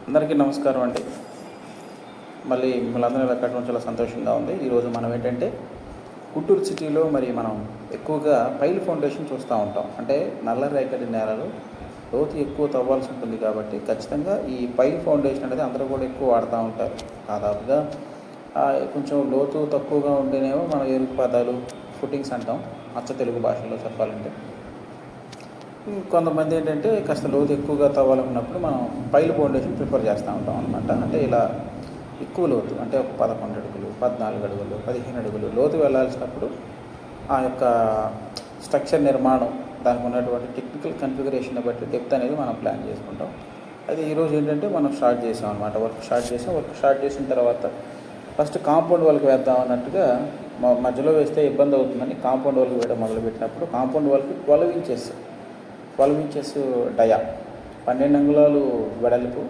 అందరికీ నమస్కారం అండి. మళ్ళీ మిమ్మల్ని అందరూ కట్టడం చాలా సంతోషంగా ఉంది. ఈరోజు మనం ఏంటంటే గుంటూరు సిటీలో మనం ఎక్కువగా పైల్ ఫౌండేషన్ చూస్తూ ఉంటాం. అంటే నల్ల రేగడి నేలలు లోతు ఎక్కువ తవ్వాల్సి ఉంటుంది కాబట్టి ఖచ్చితంగా ఈ పైల్ ఫౌండేషన్ అనేది అందరూ కూడా ఎక్కువ వాడుతూ ఉంటారు. దాదాపుగా కొంచెం లోతు తక్కువగా ఉంటేనేమో మనం ఎరుకు పదాలు ఫుటింగ్స్ అంటాం అచ్చ తెలుగు భాషలో చెప్పాలంటే. కొంతమంది ఏంటంటే కాస్త లోతు ఎక్కువగా తవ్వాలన్నప్పుడు మనం పైల్ ఫౌండేషన్ ప్రిఫర్ చేస్తూ ఉంటాం అనమాట. అంటే ఇలా ఎక్కువ లోతు అంటే ఒక 11 అడుగులు, 14 అడుగులు, 15 అడుగులు లోతు వెళ్ళాల్సినప్పుడు ఆ యొక్క స్ట్రక్చర్ నిర్మాణం దానికి ఉన్నటువంటి టెక్నికల్ కన్ఫిగరేషన్ బట్టి డెప్త్ అనేది మనం ప్లాన్ చేసుకుంటాం. అయితే ఈరోజు ఏంటంటే మనం స్టార్ట్ చేసాం అనమాట. వర్క్ స్టార్ట్ చేసిన తర్వాత ఫస్ట్ కాంపౌండ్ వాళ్ళకి వేద్దాం అన్నట్టుగా మధ్యలో వేస్తే ఇబ్బంది అవుతుందని కాంపౌండ్ వాళ్ళకి వేయడం మొదలుపెట్టినప్పుడు కాంపౌండ్ వాళ్ళకి 12 ఇంచెస్ డయా, 12 అంగుళాలు వెడల్పు,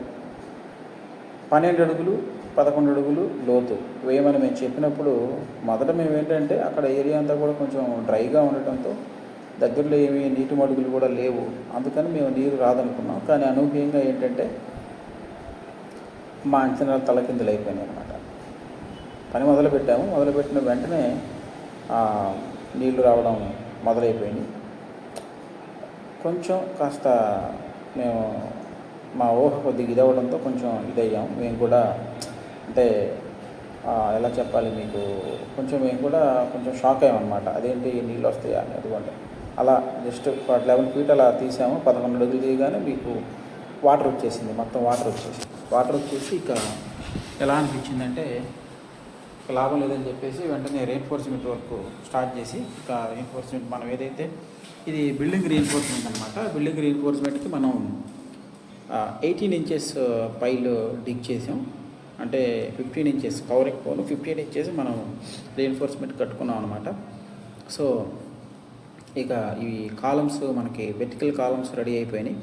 12 అడుగులు, 11 అడుగులు లోతు వేయమని మేము చెప్పినప్పుడు మొదట మేము ఏంటంటే అక్కడ ఏరియా అంతా కూడా కొంచెం డ్రైగా ఉండటంతో దగ్గరలో ఏమీ నీటి మడుగులు కూడా లేవు. అందుకని మేము నీరు రాదనుకున్నాం. కానీ అనూహ్యంగా ఏంటంటే మా అంచనాలు తలకిందులు అయిపోయినాయి అనమాట. పని మొదలుపెట్టిన వెంటనే నీళ్లు రావడం మొదలైపోయింది. కొంచెం కాస్త మేము మా ఊహ కొద్దిగా ఇదవడంతో కొంచెం ఇదయ్యాం మేము కూడా. అంటే ఎలా చెప్పాలి మీకు, మేము కూడా కొంచెం షాక్ అయ్యామన్నమాట. అదేంటి నీళ్ళు వస్తాయా అని. అదిగోండి అలా జస్ట్ 11 ఫీట్ అలా తీసాము. 11 అడుగులు తీయగానే మీకు మొత్తం వాటర్ వచ్చేసి ఇక ఎలా అనిపించిందంటే లాభం లేదని చెప్పేసి వెంటనే రెయిన్ఫోర్స్మెంట్ వర్క్ స్టార్ట్ చేసి ఇక రెయిన్ఫోర్స్మెంట్ మనం ఏదైతే ఇది బిల్డింగ్ రెయిన్ఫోర్స్మెంట్ అనమాట. బిల్డింగ్ రెయిన్ఫోర్స్మెంట్కి మనం 18 ఇంచెస్ పైలు డిగ్ చేసాం. అంటే 15 ఇంచెస్ కవరింగ్ పోను 15 ఇంచెస్ మనం రెయిన్ఫోర్స్మెంట్ కట్టుకున్నాం అనమాట. సో ఇక ఇవి కాలమ్స్ మనకి వెర్టికల్ కాలమ్స్ రెడీ అయిపోయినాయి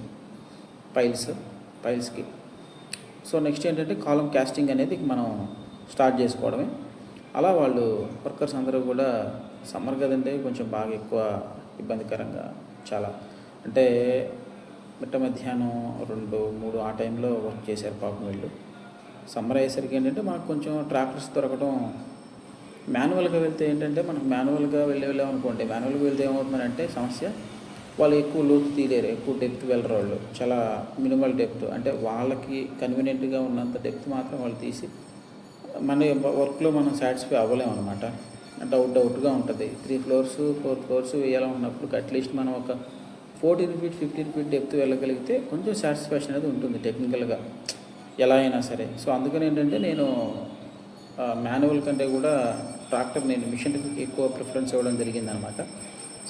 పైల్స్కి. సో నెక్స్ట్ ఏంటంటే కాలం క్యాస్టింగ్ అనేది మనం స్టార్ట్ చేసుకోవడమే. అలా వాళ్ళు వర్కర్స్ అందరూ కూడా సమ్మర్ కదంటే కొంచెం బాగా ఎక్కువ ఇబ్బందికరంగా చాలా అంటే మిట్ట మధ్యాహ్నం 2-3 ఆ టైంలో వర్క్ చేశారు పాపం వీళ్ళు. సమ్మర్ అయ్యేసరికి ఏంటంటే మనకు కొంచెం ట్రాక్టర్స్ దొరకడం. మాన్యువల్గా వెళ్తే ఏంటంటే మనకు మాన్యువల్గా వెళ్ళామనుకోండి, మాన్యువల్గా వెళ్తే ఏమవుతుందంటే సమస్య వాళ్ళు ఎక్కువ లోతు తీయలేరు, ఎక్కువ డెప్త్ వెళ్ళరు. వాళ్ళు చాలా మినిమల్ డెప్త్, అంటే వాళ్ళకి కన్వీనియంట్గా ఉన్నంత డెప్త్ మాత్రం వాళ్ళు తీసి మన వర్క్లో మనం సాటిస్ఫై అవ్వలేము అనమాట. డౌట్గా ఉంటుంది. 3 ఫ్లోర్స్ 4 ఫ్లోర్స్ వేయాలనుకున్నప్పుడు అట్లీస్ట్ మనం ఒక 14 ఫీట్ 15 ఫీట్ డెప్త్ వెళ్ళగలిగితే కొంచెం సాటిస్ఫాక్షన్ అనేది ఉంటుంది టెక్నికల్గా ఎలా అయినా సరే. సో అందుకని ఏంటంటే నేను మాన్యువల్ కంటే కూడా నేను మిషన్కి ఎక్కువ ప్రిఫరెన్స్ ఇవ్వడం జరిగిందనమాట.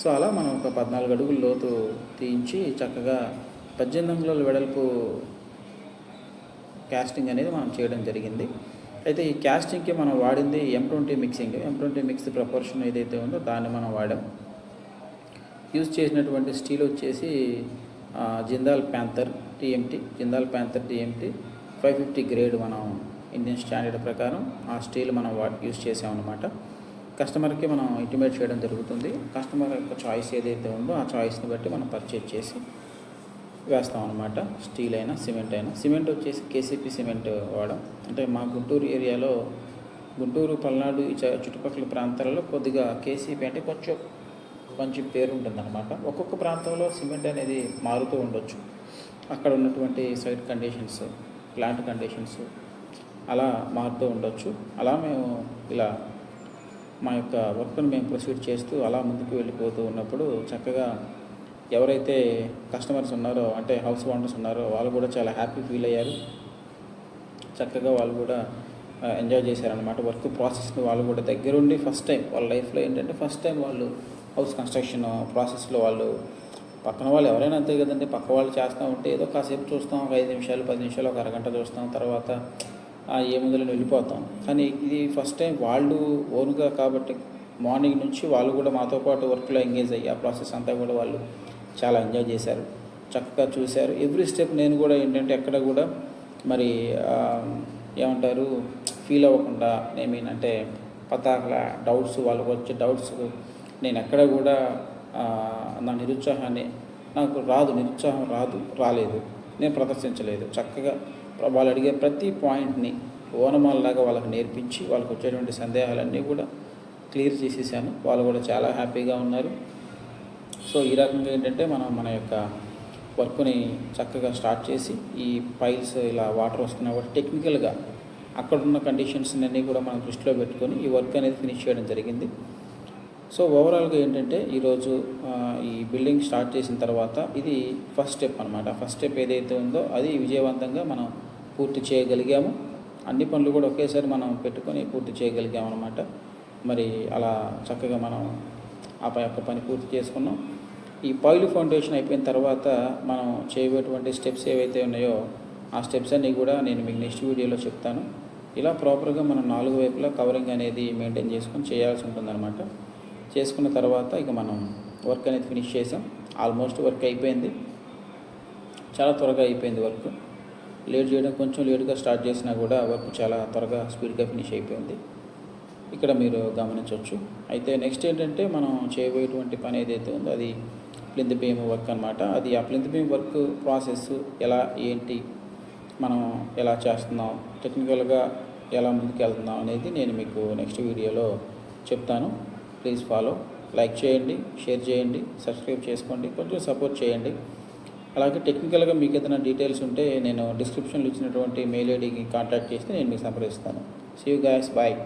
సో అలా మనం ఒక 14 అడుగుల లోతు తీయించి చక్కగా 18 అంగుళాల వెడల్పు క్యాస్టింగ్ అనేది మనం చేయడం జరిగింది. అయితే ఈ క్యాస్టింగ్కి మనం వాడింది M20 mixing. M20 mix proportion ఏదైతే ఉందో దాన్ని మనం వాడాం. యూజ్ చేసినటువంటి స్టీల్ వచ్చేసి జిందాల్ ప్యాంథర్ TMT 550 గ్రేడ్ మనం ఇండియన్ స్టాండర్డ్ ప్రకారం ఆ స్టీల్ మనం యూజ్ చేసామన్నమాట. కస్టమర్కి మనం ఇంటిమేట్ చేయడం జరుగుతుంది. కస్టమర్ యొక్క చాయిస్ ఏదైతే ఉందో ఆ చాయిస్ని బట్టి మనం పర్చేజ్ చేసి వేస్తాం అనమాట. స్టీల్ అయినా సిమెంట్ వచ్చేసి KCP సిమెంట్ వాడడం. అంటే మా గుంటూరు ఏరియాలో గుంటూరు పల్నాడు ఈ చుట్టుపక్కల ప్రాంతాలలో కొద్దిగా KCP అంటే కొంచెం పేరు ఉంటుందన్నమాట. ఒక్కొక్క ప్రాంతంలో సిమెంట్ అనేది మారుతూ ఉండొచ్చు. అక్కడ ఉన్నటువంటి సైట్ కండిషన్స్, ప్లాంట్ కండిషన్స్ అలా మారుతూ ఉండొచ్చు. అలా మేము ఇలా మా యొక్క వర్క్ను మేము ప్రొసీడ్ చేస్తూ అలా ముందుకు వెళ్ళిపోతూ ఉన్నప్పుడు చక్కగా ఎవరైతే కస్టమర్స్ ఉన్నారో, అంటే హౌస్ ఓనర్స్ ఉన్నారో వాళ్ళు కూడా చాలా హ్యాపీ ఫీల్ అయ్యారు. చక్కగా వాళ్ళు కూడా ఎంజాయ్ చేశారనమాట వర్క్ ప్రాసెస్ని. వాళ్ళు కూడా దగ్గరుండి ఫస్ట్ టైం వాళ్ళ లైఫ్లో ఏంటంటే ఫస్ట్ టైం వాళ్ళు హౌస్ కన్స్ట్రక్షన్ ప్రాసెస్లో వాళ్ళు పక్కన వాళ్ళు ఎవరైనా అంతే కదండి, పక్క వాళ్ళు చేస్తూ ఉంటే ఏదో కాసేపు చూస్తాం, ఒక 5 నిమిషాలు 10 నిమిషాలు ఒక అరగంట చూస్తాం, తర్వాత ఏముందని వెళ్ళిపోతాం. కానీ ఇది ఫస్ట్ టైం వాళ్ళు ఓన్గా కాబట్టి మార్నింగ్ నుంచి వాళ్ళు కూడా మాతో పాటు వర్క్లో ఎంగేజ్ అయ్యి ఆ ప్రాసెస్ అంతా కూడా వాళ్ళు చాలా ఎంజాయ్ చేశారు, చక్కగా చూశారు. ఎవ్రీ స్టెప్ నేను కూడా ఏంటంటే ఎక్కడ కూడా ఏమంటారు ఫీల్ అవ్వకుండా, అంటే పతాకల డౌట్స్ వాళ్ళకు వచ్చే డౌట్స్ నేను ఎక్కడ కూడా నా నిరుత్సాహం రాలేదు, నేను ప్రదర్శించలేదు. చక్కగా వాళ్ళు అడిగే ప్రతి పాయింట్ని ఓనమాల్లాగా వాళ్ళకి నేర్పించి వాళ్ళకి వచ్చేటువంటి సందేహాలన్నీ కూడా క్లియర్ చేసేసాను. వాళ్ళు కూడా చాలా హ్యాపీగా ఉన్నారు. సో ఈ రకంగా ఏంటంటే మనం మన యొక్క వర్క్ని చక్కగా స్టార్ట్ చేసి ఈ పైల్స్ ఇలా వాటర్ వస్తున్నా కూడా టెక్నికల్గా అక్కడున్న కండిషన్స్ అన్నీ కూడా మనం దృష్టిలో పెట్టుకొని ఈ వర్క్ అనేది ఫినిష్ చేయడం జరిగింది. సో ఓవరాల్గా ఏంటంటే ఈరోజు ఈ బిల్డింగ్ స్టార్ట్ చేసిన తర్వాత ఇది ఫస్ట్ స్టెప్ అనమాట. ఫస్ట్ స్టెప్ ఏదైతే ఉందో అది విజయవంతంగా మనం పూర్తి చేయగలిగాము. అన్ని పనులు కూడా ఒకేసారి మనం పెట్టుకొని పూర్తి చేయగలిగాము అనమాట. మరి అలా చక్కగా మనం ఆ యొక్క పని పూర్తి చేసుకున్నాం. ఈ పైలు ఫౌండేషన్ అయిపోయిన తర్వాత మనం చేయబోయేటువంటి స్టెప్స్ ఏవైతే ఉన్నాయో ఆ స్టెప్స్ అన్నీ కూడా నేను మీకు నెక్స్ట్ వీడియోలో చెప్తాను. ఇలా ప్రాపర్గా మనం 4 వైపులా కవరింగ్ అనేది మెయింటైన్ చేసుకొని చేయాల్సి ఉంటుందన్నమాట. చేసుకున్న తర్వాత ఇక మనం వర్క్ అనేది ఫినిష్ చేసాం. ఆల్మోస్ట్ వర్క్ అయిపోయింది, చాలా త్వరగా అయిపోయింది వర్క్. లేట్ చేయడం కొంచెం లేట్గా స్టార్ట్ చేసినా కూడా వర్క్ చాలా త్వరగా స్పీడ్గా ఫినిష్ అయిపోయింది. ఇక్కడ మీరు గమనించవచ్చు. అయితే నెక్స్ట్ ఏంటంటే మనం చేయబోయేటువంటి పని ఏదైతే ఉందో అది ప్లింత్ బీమ్ వర్క్ అనమాట. అది ఆ ప్లింత్ బీమ్ వర్క్ ప్రాసెస్ ఎలా ఏంటి, మనం ఎలా చేస్తున్నాం, టెక్నికల్గా ఎలా ముందుకు వెళ్తున్నాం అనేది నేను మీకు నెక్స్ట్ వీడియోలో చెప్తాను. ప్లీజ్ ఫాలో, లైక్ చేయండి, షేర్ చేయండి, సబ్స్క్రైబ్ చేసుకోండి, కొంచెం సపోర్ట్ చేయండి. అలాగే టెక్నికల్గా మీకు ఏదైనా డీటెయిల్స్ ఉంటే నేను డిస్క్రిప్షన్లో ఇచ్చినటువంటి మెయిల్ ఐడికి కాంటాక్ట్ చేస్తే నేను మీకు సంప్రదిస్తాను. See you guys, bye.